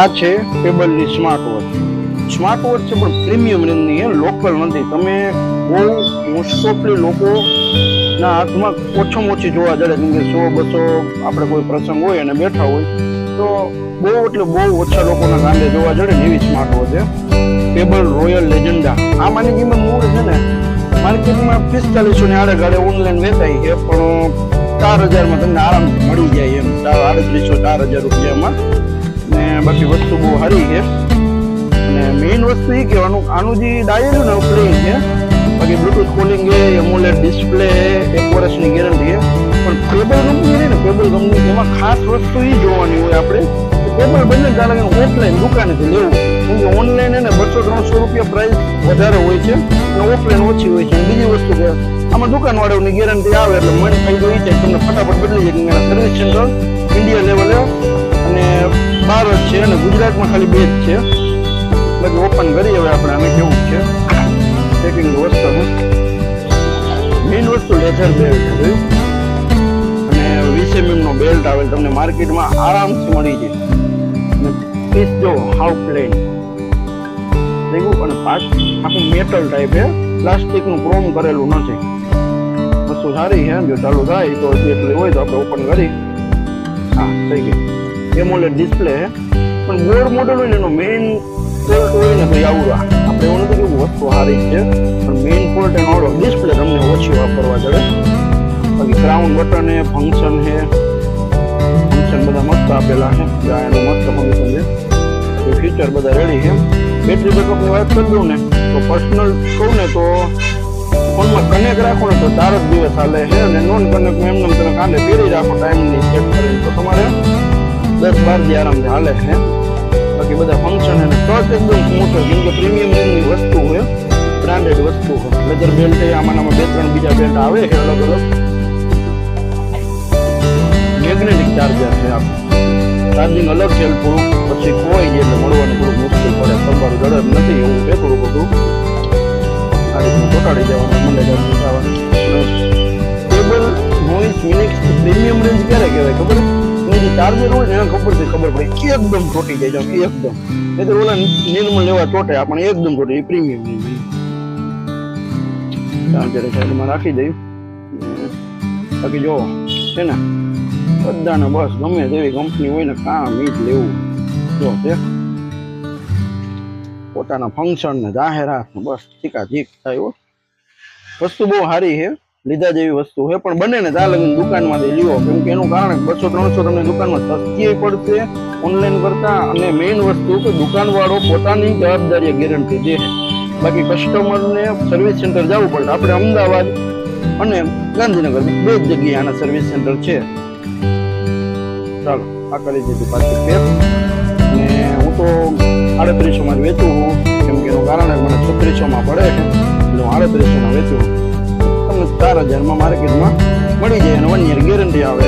આ છે પેબલની smart watch. Smart watch છે પણ પ્રીમિયમ રેન્જની છે, લોકલ નથી. તમે બહુ મોસ્ટ ઓફલી લોકોના હાથમાં ઓછામાં ઓછી જોવા જડે, કેમ કે 100-200 આપણે કોઈ પ્રસંગ હોય અને બેઠા હોય તો બહુ એટલે બહુ ઓછા લોકોના કાંડે જોવા જડે ને એવી સ્માર્ટ વોચ છે. Pebble Royal Legenda. આમાંની કિંમત મૂળ છે ને માર્કેટમાં 4500 ની આડે ઓનલાઈન વેચાય છે, પણ 4000 માં તમને આરામથી મળી જાય એમ. 3800-4000 રૂપિયામાં. ને બાકી વસ્તુ બહુ સારી છે. અને મેઇન વસ્તુ એ કહેવાનું, આનું જે ડાયલ ને પ્લેન છે, બાકી બ્લુટૂથ કોલિંગ છે, એમોલેડ ડિસ્પ્લે, 1 વર્ષની ગેરંટી છે. પણ પેબલ કંપની છે ને, પેબલ કંપની એમાં ખાસ વસ્તુ એ જોવાની હોય આપણે, પેબલ બંને ચાલે ઓફલાઈન દુકાનેથી લેવું. કેમ કે ઓનલાઈન એને 200-300 રૂપિયા પ્રાઇસ વધારે હોય છે અને ઓફલાઈન ઓછી હોય છે. બીજી વસ્તુ કે આમાં દુકાનવાળાની ગેરંટી આવે એટલે મને ફાયદો એ છે તમને ફટાફટ બદલી જાય. કે સર્વિસ સેન્ટર ઇન્ડિયા લેવલે અને 12 જ છે અને ગુજરાતમાં ખાલી 2 જ છે. બાકી ઓપન કરી હવે આપણે આને કેવું છે પેકિંગ વસ્તુ છે. મેઇન વસ્તુ લેધર બેલ્ટ છે અને 20 mm નો બેલ્ટ આવે, તમને માર્કેટમાં આરામથી મળી જાય. અને પીસ જો હાવ પ્લેન અને આખું મેટલ ટાઈપ છે, પ્લાસ્ટિક નું ક્રોમ કરેલું નથી. વસ્તુ સારી છે. જો ચાલુ થાય તો એટલી હોય તો આપણે ઓપન કરી. હા, થઈ ગઈ. એમોલેડ ડિસ્પ્લે છે, પણ ગોલ્ડ મોડલ હોય ને એનો મેઇન ફોલ્ટ હોય ને તો આવું આપણે એવું નથી કે વસ્તુ સારી છે, પણ મેઇન ફોલ્ટ એનો ઓળો ડિસ્પ્લે તમને ઓછી વાપરવા જડે. બાકી ક્રાઉન બટન છે, ફંક્શન છે, ફંક્શન બધા મસ્ત આપેલા છે. એનું મસ્ત ફંક્શન છે. ફીચર બધા રેડી છે. બેટરી બેકઅપની વાત કરી દઉં ને તો પર્સનલ કહું ને તો ફોનમાં કનેક્ટ રાખો ને તો 4 જ દિવસ હાલે છે. અને નોન કનેક્ટમાં એમને તમે કાંડે પહેરી રાખો ટાઈમની સેટ કરીને તો તમારે 10-12 દી આરામથી હાલે છે. બાકી બધા ફંક્શન અને ટચ એકદમ સ્મૂથ હોય, કેમ કે પ્રીમિયમ રેન્જની વસ્તુ હોય, બ્રાન્ડેડ વસ્તુ હોય. લેધર બેલ્ટ આમાં 2-3 બીજા બેલ્ટ આવે છે અલગ અલગ. મેગ્નેટિક ચાર્જર છે. આપણે ચાર્જિંગ અલગ છે થોડુંક, પછી ખોવાઈ જાય એટલે મળવાનું થોડુંક મુશ્કેલ પડે. તમારું ઝડપ નથી એવું છે થોડું બધું. આ રીતનું ચોટાડી જવાનું મને જવાનું. કેબલ નોઇસ મિનિક્સ પ્રીમિયમ રેન્જ ક્યારે કહેવાય ખબર? એની જે ચાર્જર હોય ને એને ખબર પડે એકદમ ચોટી જાય એકદમ. નહીં તો ઓલા નિર્મલ લેવા ચોટે, આપણે એકદમ ચોટે. એ પ્રીમિયમ રેન્જ ચાર્જર સાઈડમાં રાખી દઈ. બાકી જો છે ને બધાને બસ ગમે તેવી કંપની હોય ને કામ ઈ જ લેવું. જો છે પોતાના ફંક્શન ને જાહેરાત ને બસ ચીકાચીક થાય હો. વસ્તુ બહુ સારી છે, લીધા જેવી વસ્તુ છે. પણ બને ને ત્યાં લગીને દુકાનમાંથી લ્યો, કેમ કે એનું કારણ 200-300 તમને દુકાનમાં સસ્તી પડશે ઓનલાઈન કરતા. અને મેઇન વસ્તુ કે દુકાનવાળો પોતાની જવાબદારી ગેરંટી દે. બાકી કસ્ટમરને સર્વિસ સેન્ટર જવું પડે. આપણે અમદાવાદ અને ગાંધીનગર 2 જ જગ્યાએ આના સર્વિસ સેન્ટર છે. ચાલો આ કરી દીધું પાછી પેક. અને હું તો 3800 માં વેચું છું, કેમ કે એનું કારણ મને 3600 માં પડે છે એટલે હું 3800 માં વેચું. તમને 4000 માં માર્કેટમાં મળી જાય અને 1 યર ગેરંટી આવે.